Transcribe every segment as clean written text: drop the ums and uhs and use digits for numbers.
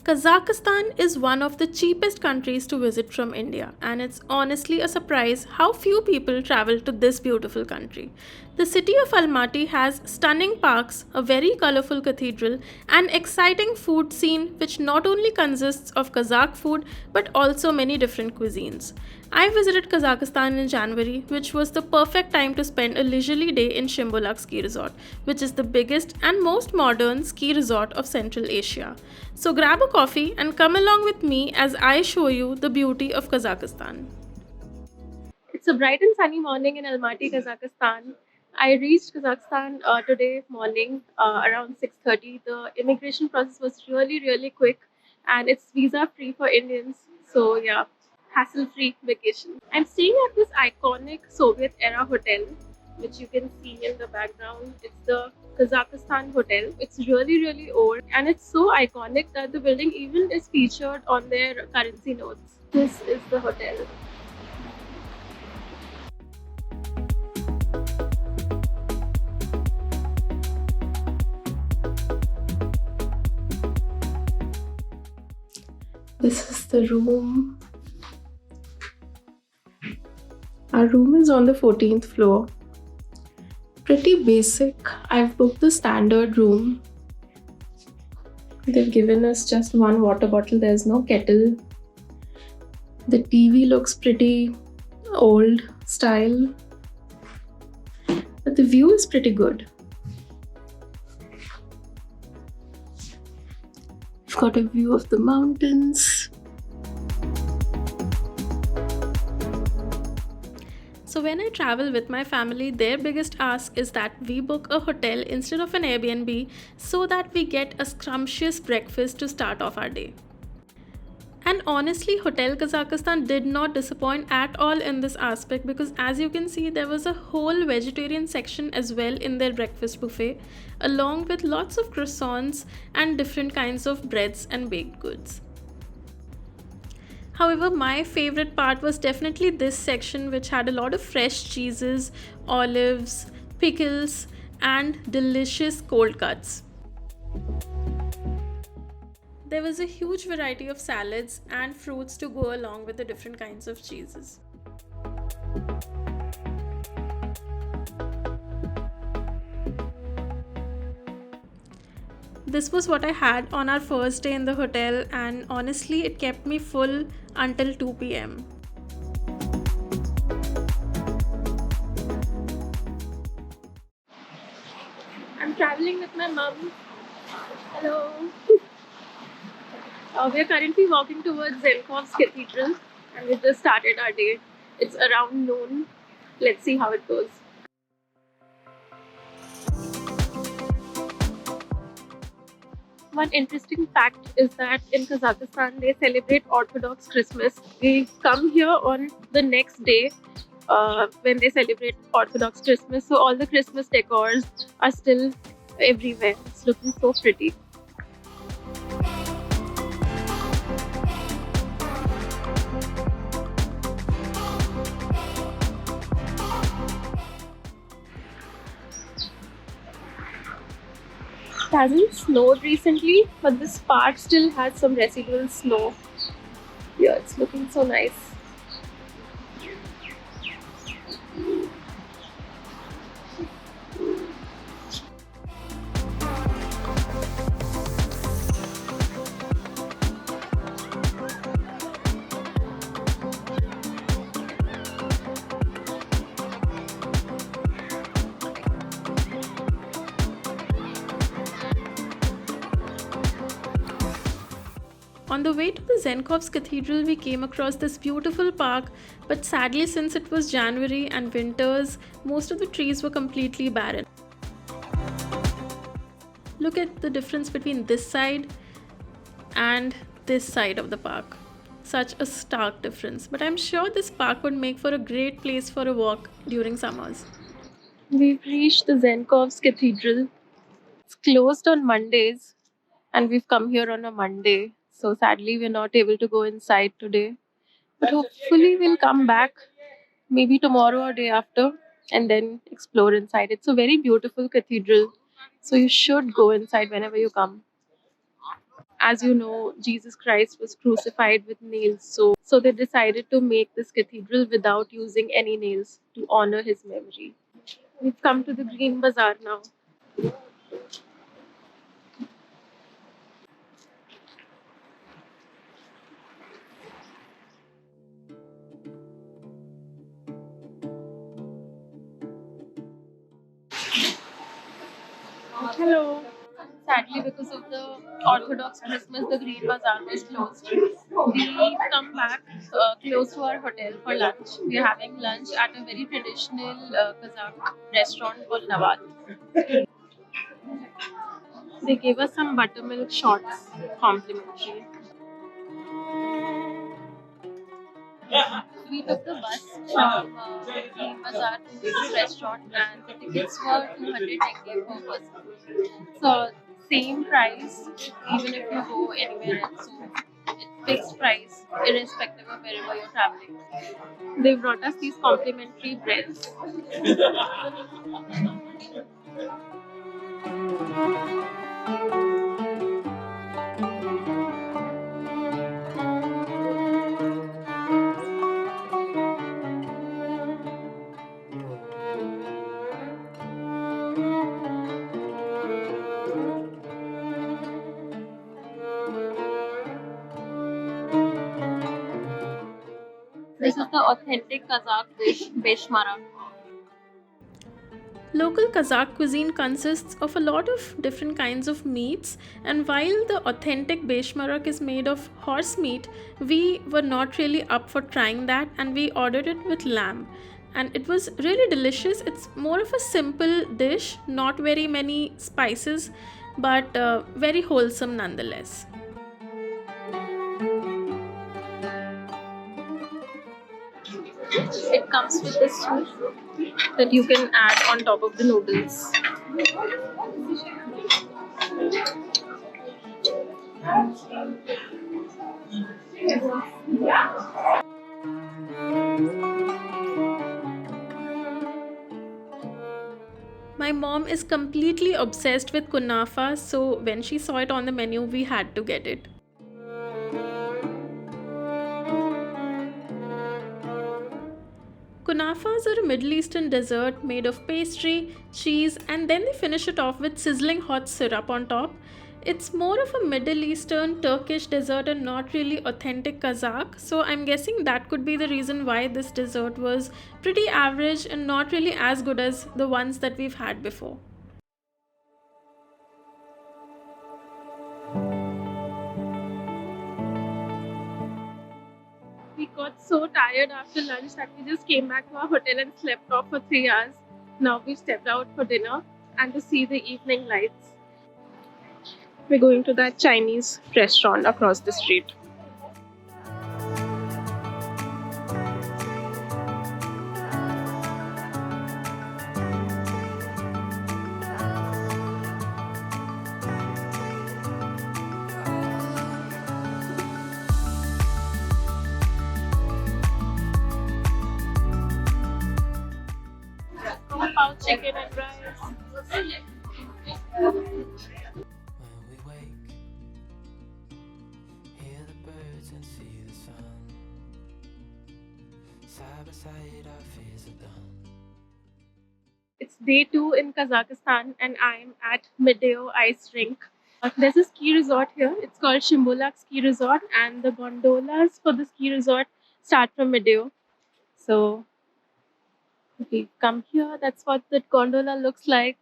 Kazakhstan is one of the cheapest countries to visit from India, and it's honestly a surprise how few people travel to this beautiful country. The city of Almaty has stunning parks, a very colorful cathedral, and exciting food scene which not only consists of Kazakh food but also many different cuisines. I visited Kazakhstan in January, which was the perfect time to spend a leisurely day in Shymbulak ski resort, which is the biggest and most modern ski resort of Central Asia. So grab a coffee and come along with me as I show you the beauty of Kazakhstan. It's a bright and sunny morning in Almaty, Kazakhstan. I reached Kazakhstan today morning around 6:30. The immigration process was really quick, and it's visa free for Indians. So yeah, hassle free vacation. I'm staying at this iconic Soviet era hotel, which you can see in the background. It's the Kazakhstan Hotel. It's really old, and it's so iconic that the building even is featured on their currency notes. This is the hotel. This is the room. Our room is on the 14th floor. Pretty basic. I've booked the standard room. They've given us just one water bottle, there's no kettle. The TV looks pretty old style, but the view is pretty good. We've got a view of the mountains. So when I travel with my family, their biggest ask is that we book a hotel instead of an Airbnb so that we get a scrumptious breakfast to start off our day. And honestly, Hotel Kazakhstan did not disappoint at all in this aspect because, as you can see, there was a whole vegetarian section as well in their breakfast buffet, along with lots of croissants and different kinds of breads and baked goods. However, my favorite part was definitely this section, which had a lot of fresh cheeses, olives, pickles, and delicious cold cuts. There was a huge variety of salads and fruits to go along with the different kinds of cheeses. This was what I had on our first day in the hotel, and honestly, it kept me full until 2 pm. I'm traveling with my mum. Hello. We're currently walking towards Zenkov's Cathedral, and we just started our day. It's around noon. Let's see how it goes. One interesting fact is that in Kazakhstan they celebrate Orthodox Christmas. We come here on the next day when they celebrate Orthodox Christmas, so all the Christmas decors are still everywhere. It's looking so pretty. It hasn't snowed recently, but this part still has some residual snow. Yeah, it's looking so nice. On the way to the Zenkov's Cathedral, we came across this beautiful park, but sadly, since it was January and winters, most of the trees were completely barren. Look at the difference between this side and this side of the park. Such a stark difference, but I'm sure this park would make for a great place for a walk during summers. We've reached the Zenkov's Cathedral. It's closed on Mondays, and we've come here on a Monday. So sadly, we're not able to go inside today. But hopefully, we'll come back maybe tomorrow or day after and then explore inside. It's a very beautiful cathedral. So you should go inside whenever you come. as you know, Jesus Christ was crucified with nails. So they decided to make this cathedral without using any nails to honor his memory. We've come to the Green Bazaar now. Hello. Sadly, because of the Orthodox Christmas, the Green Bazaar was closed. We've come back close to our hotel for lunch. We're having lunch at a very traditional Kazakh restaurant called Nawat. They gave us some buttermilk shots complimentary. We took the bus from Green Bazaar to this restaurant, and the tickets were 200 tenge per person. So same price even if you go anywhere else. So it's fixed price irrespective of wherever you're traveling. They brought us these complimentary breads. This is the authentic Kazakh dish, beshmara. Local Kazakh cuisine consists of a lot of different kinds of meats, and while the authentic beshmarak is made of horse meat, we were not really up for trying that and we ordered it with lamb. And it was really delicious. It's more of a simple dish, not very many spices, but very wholesome nonetheless. It comes with this soup that you can add on top of the noodles. My mom is completely obsessed with kunafa, so when she saw it on the menu, we had to get it. Kunafas are a Middle Eastern dessert made of pastry, cheese, and then they finish it off with sizzling hot syrup on top. It's more of a Middle Eastern Turkish dessert and not really authentic Kazakh, so I'm guessing that could be the reason why this dessert was pretty average and not really as good as the ones that we've had before. We got so tired after lunch that we just came back to our hotel and slept off for 3 hours. Now we've stepped out for dinner and to see the evening lights. We're going to that Chinese restaurant across the street. Pao chicken and rice. When we wake, hear the birds and see the sun. Side by side, our fears are done. It's day 2 in Kazakhstan and I'm at Mideo Ice Rink. There's a ski resort here. It's called Shymbulak Ski Resort and the gondolas for the ski resort start from Mideo. So if we come here, that's what the gondola looks like.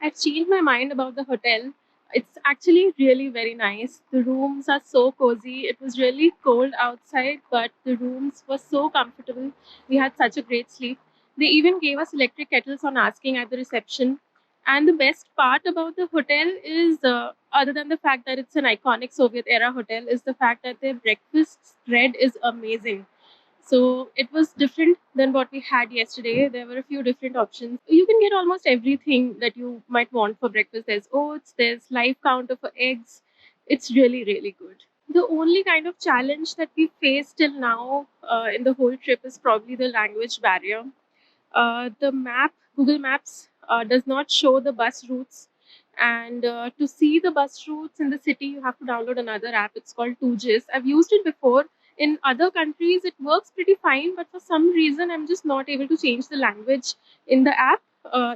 I've changed my mind about the hotel. It's actually really very nice. The rooms are so cozy. It was really cold outside, but the rooms were so comfortable. We had such a great sleep. They even gave us electric kettles on asking at the reception. And the best part about the hotel is, other than the fact that it's an iconic Soviet era hotel, is the fact that their breakfast spread is amazing. So it was different than what we had yesterday. There were a few different options. You can get almost everything that you might want for breakfast. There's oats, there's live counter for eggs. It's really, really good. The only kind of challenge that we faced till now in the whole trip is probably the language barrier. The map, Google Maps, does not show the bus routes. And to see the bus routes in the city, you have to download another app. It's called 2GIS. I've used it before. In other countries, it works pretty fine, but for some reason, I'm just not able to change the language in the app.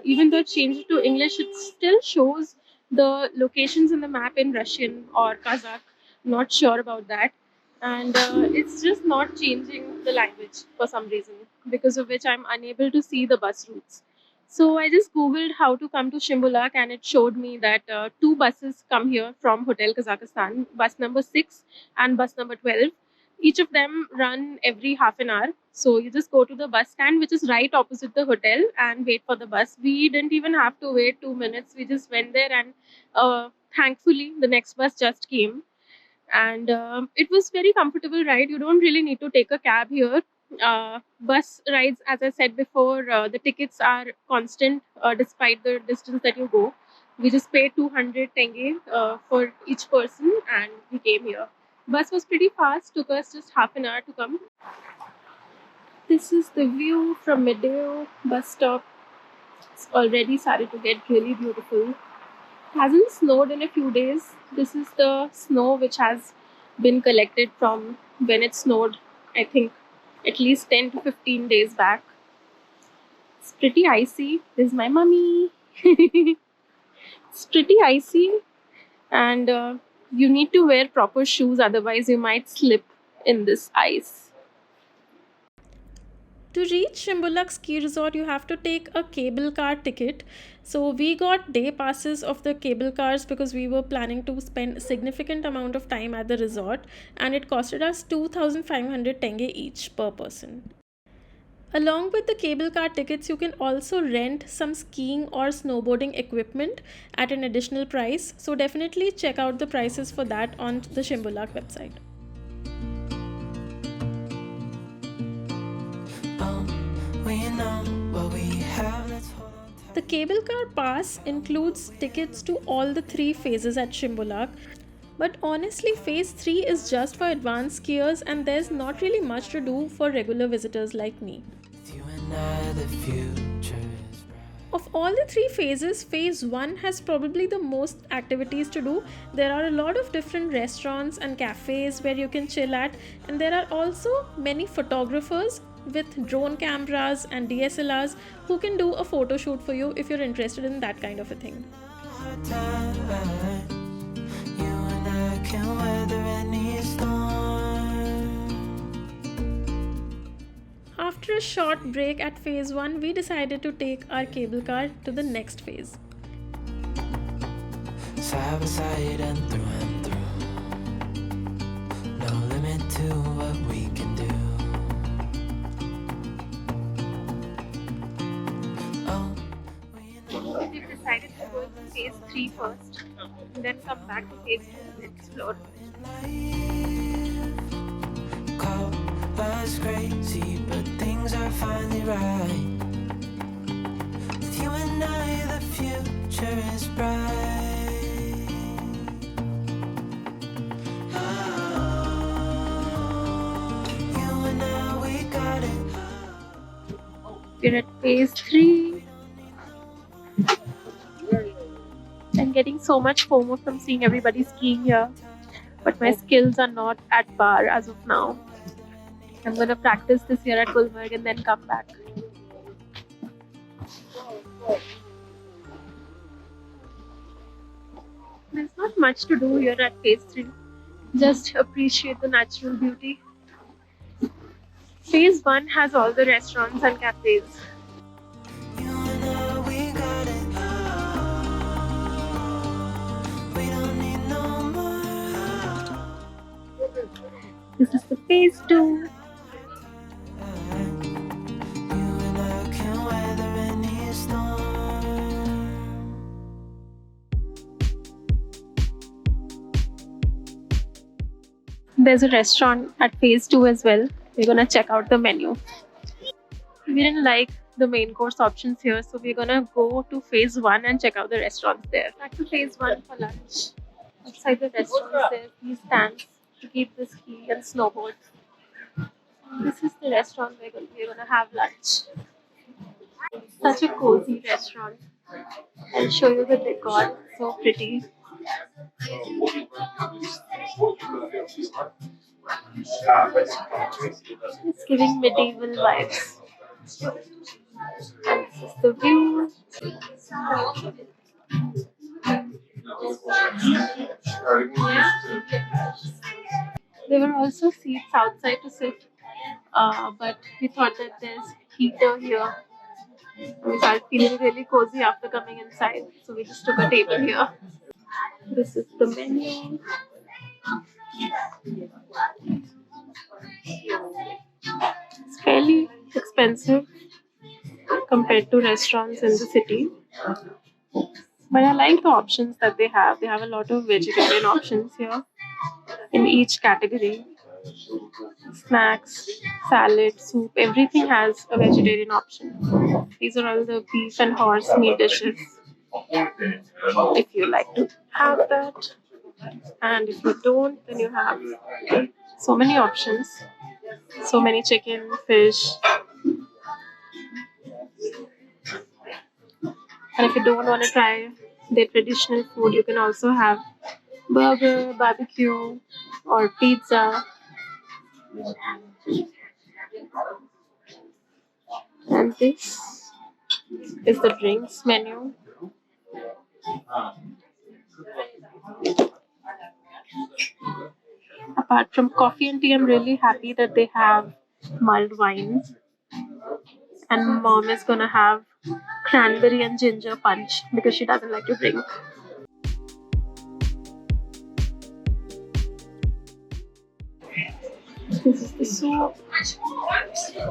Even though it changed it to English, it still shows the locations in the map in Russian or Kazakh. Not sure about that. And it's just not changing the language for some reason, because of which I'm unable to see the bus routes. So I just googled how to come to Shymbulak, and it showed me that two buses come here from Hotel Kazakhstan, bus number 6 and bus number 12. Each of them run every half an hour. So you just go to the bus stand, which is right opposite the hotel, and wait for the bus. We didn't even have to wait 2 minutes. We just went there, and thankfully, the next bus just came. And it was very comfortable ride. You don't really need to take a cab here. Bus rides, as I said before, the tickets are constant despite the distance that you go. We just paid 200 tenge for each person, and we came here. Bus was pretty fast, took us just half an hour to come. This is the view from Midday bus stop. It's already started to get really beautiful. Hasn't snowed in a few days. This is the snow which has been collected from when it snowed, I think, at least 10 to 15 days back. It's pretty icy. This is my mummy. It's pretty icy, and you need to wear proper shoes, otherwise, you might slip in this ice. To reach Shymbulak ski resort, you have to take a cable car ticket. So we got day passes of the cable cars because we were planning to spend a significant amount of time at the resort, and it costed us 2,500 tenge each per person. Along with the cable car tickets, you can also rent some skiing or snowboarding equipment at an additional price. So definitely check out the prices for that on the Shymbulak website. We know what we have, let's hold on tight. The cable car pass includes tickets to all the three phases at Shymbulak. But honestly, phase 3 is just for advanced skiers, and there's not really much to do for regular visitors like me. With you and I, the future is bright. Of all the three phases, phase 1 has probably the most activities to do. There are a lot of different restaurants and cafes where you can chill at, and there are also many photographers with drone cameras and DSLRs who can do a photo shoot for you if you're interested in that kind of a thing. Hard times, you and I can weather any storm. After a short break at phase 1, we decided to take our cable car to the next phase. Side by side and through, no limit to what we can do. Oh, We've decided to go to phase 3 first, and then come back to phase 2 and explore. call us crazy, but things are finally right. With you and I, the future is bright. You and I, we got it. We're at phase 3. I'm getting so much FOMO from seeing everybody skiing here, but my skills are not at par as of now. I'm gonna practice this year at Gulmarg and then come back. There's not much to do here at phase 3. Just appreciate the natural beauty. Phase 1 has all the restaurants and cafes. You and I, we got it. We don't need no more. This is the phase 2. You and I can weather any storm. There's a restaurant at phase 2 as well. We're gonna check out the menu. We didn't like the main course options here, so we're gonna go to phase 1 and check out the restaurants there. Back to phase 1 for lunch. Outside the restaurants, there's these stands to keep the ski and snowboard. This is the restaurant we're gonna have lunch. Such a cozy restaurant. I'll show you the decor. So pretty. It's giving medieval vibes. And this is the view. There were also seats outside to sit, but we thought that there's heater here. We started feeling really cozy after coming inside, so we just took a table here. This is the menu. It's fairly expensive compared to restaurants in the city, but I like the options that they have. They have a lot of vegetarian options here in each category. Snacks, salad, soup, everything has a vegetarian option. These are all the beef and horse meat dishes. If you like to have that, and if you don't, then you have so many options. So many chicken, fish, and if you don't want to try their traditional food, you can also have burger, barbecue, or pizza. And this is the drinks menu. Apart from coffee and tea, I'm really happy that they have mulled wines. And mom is gonna have cranberry and ginger punch because she doesn't like to drink. This is the soup.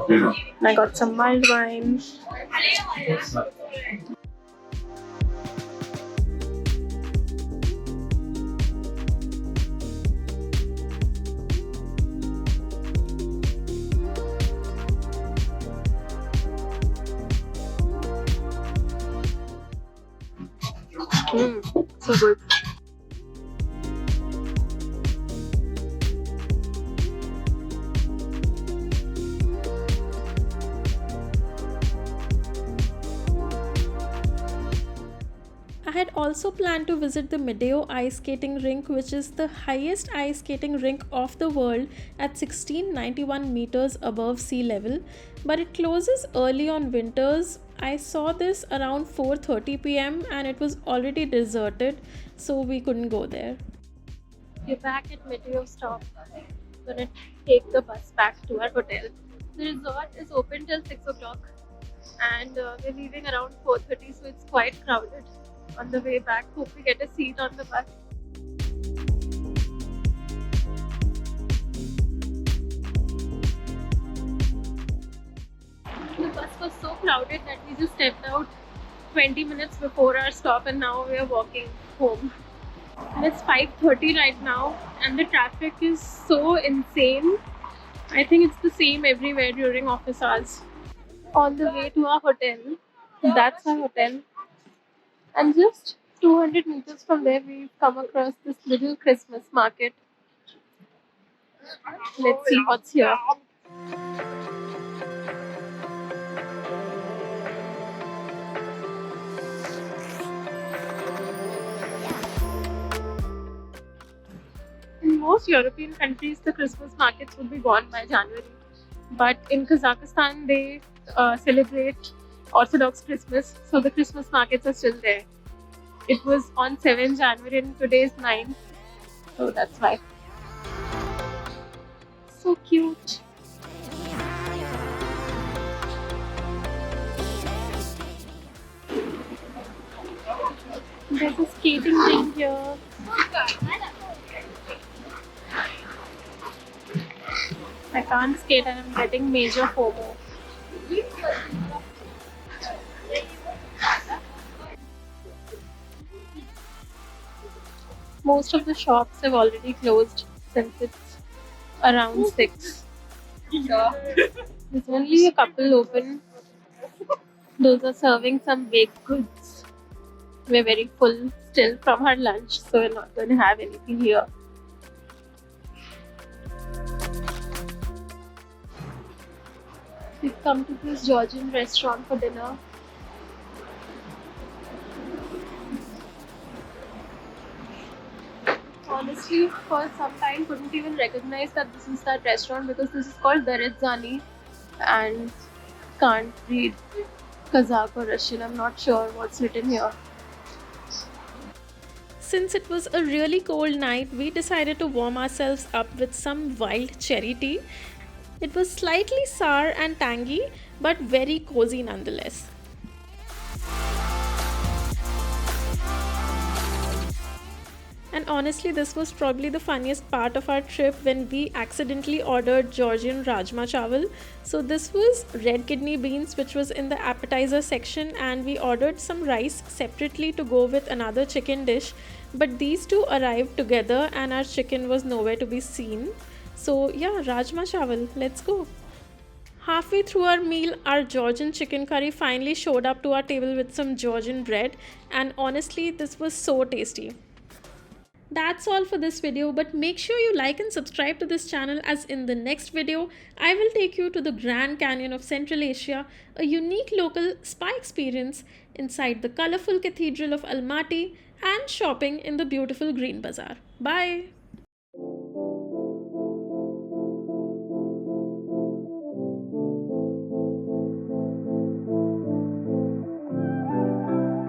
And I got some mild wine. So good. I had also planned to visit the Medeo ice skating rink, which is the highest ice skating rink of the world at 1691 meters above sea level, but it closes early on winters. I saw this around 4:30 p.m. and it was already deserted, so we couldn't go there. We're back at Medeo stop. Gonna take the bus back to our hotel. The resort is open till 6 o'clock and we're leaving around 4:30, so it's quite crowded. On the way back, hope we get a seat on the bus. The bus was so crowded that we just stepped out 20 minutes before our stop and now we are walking home. And it's 5:30 right now and the traffic is so insane. I think it's the same everywhere during office hours. On the way to our hotel, that's our hotel. And just 200 meters from there, we've come across this little Christmas market. Let's see what's here. In most European countries, the Christmas markets would be gone by January. But in Kazakhstan, they celebrate Orthodox Christmas, so the Christmas markets are still there. It was on 7th January and today is 9th, so that's why. So cute. There's a skating ring here. I can't skate and I'm getting major FOMO. Most of the shops have already closed since it's around 6. There's only a couple open. Those are serving some baked goods. We're very full still from our lunch, so we're not going to have anything here. We've come to this Georgian restaurant for dinner. Honestly, for some time, couldn't even recognize that this is that restaurant because this is called Berezani and can't read Kazakh or Russian. I'm not sure what's written here. Since it was a really cold night, we decided to warm ourselves up with some wild cherry tea. It was slightly sour and tangy, but very cozy nonetheless. And honestly, this was probably the funniest part of our trip when we accidentally ordered Georgian Rajma Chawal. So, this was red kidney beans, which was in the appetizer section, and we ordered some rice separately to go with another chicken dish. But these two arrived together, and our chicken was nowhere to be seen. So, yeah, Rajma Chawal, let's go. Halfway through our meal, our Georgian chicken curry finally showed up to our table with some Georgian bread, and honestly, this was so tasty. That's all for this video, but make sure you like and subscribe to this channel, as in the next video I will take you to the Grand Canyon of Central Asia, a unique local spa experience inside the colorful cathedral of Almaty and shopping in the beautiful Green Bazaar. Bye!